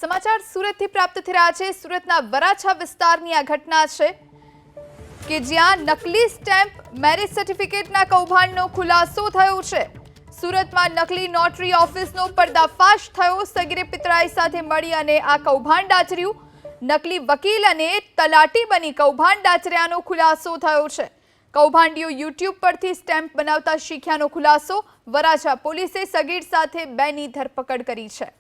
સમાચાર સુરતથી પ્રાપ્ત થઈ રહ્યા છે। સુરતના વરાછા વિસ્તારની આ ઘટના છે કે જ્યાં નકલી સ્ટેમ્પ મેરેજ સર્ટિફિકેટના કૌભાંડનો ખુલાસો થયો છે। સુરતમાં નકલી નોટરી ઓફિસનો પર્દાફાશ થયો। સગીરે પિતરાઈ સાથે મળી અને આ કૌભાંડ આચર્યું। નકલી વકીલ અને તલાટી બની કૌભાંડ આચર્યાનો ખુલાસો થયો છે। કૌભાંડીઓ યુટ્યુબ પરથી સ્ટેમ્પ બનાવતા શીખ્યાનો ખુલાસો। વરાછા પોલીસે સગીર સાથે બેની ધરપકડ કરી છે।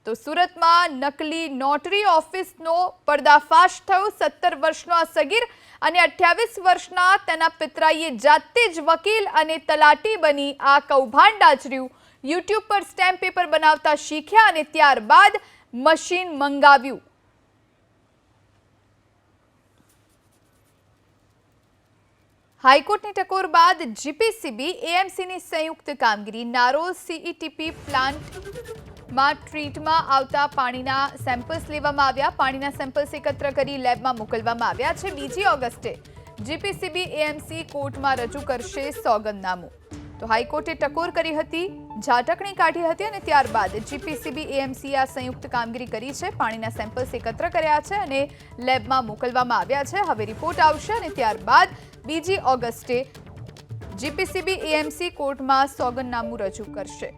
તો સુરતમાં નકલી નોટરી ઓફિસનો પર્દાફાશ થયો। 17 વર્ષનો આ સગીર અને 28 વર્ષના તેના પિતરાઈએ જાતે જ વકીલ અને તલાટી બની આ કૌભાંડ આચર્યું। યુટ્યુબ પર સ્ટેમ્પ પેપર બનાવતા શીખ્યા અને ત્યારબાદ મશીન મંગાવ્યું। હાઈકોર્ટની ટકોર બાદ જીપીસીબી એએમસીની સંયુક્ત કામગીરી। નારોલ સીઈટીપી પ્લાન્ટમાં ટ્રીટમાં આવતા પાણીના સેમ્પલ્સ લેવામાં આવ્યા। પાણીના સેમ્પલ્સ એકત્ર કરી લેબમાં મોકલવામાં આવ્યા છે। 2 ઓગસ્ટે જીપીસીબી એએમસી કોર્ટમાં રજૂ કરશે સોગંદનામું। તો હાઈકોર્ટે ટકોર કરી હતી, ઝાટકણી કાઢી હતી અને ત્યારબાદ જીપીસીબી એએમસી આ સંયુક્ત કામગીરી કરી છે। પાણીના સેમ્પલ્સ એકત્ર કર્યા છે અને લેબમાં મોકલવામાં આવ્યા છે। હવે રિપોર્ટ આવશે અને ત્યારબાદ 2 ઓગસ્ટે જીપીસીબી એએમસી કોર્ટમાં સોગંદનામું રજૂ કરશે।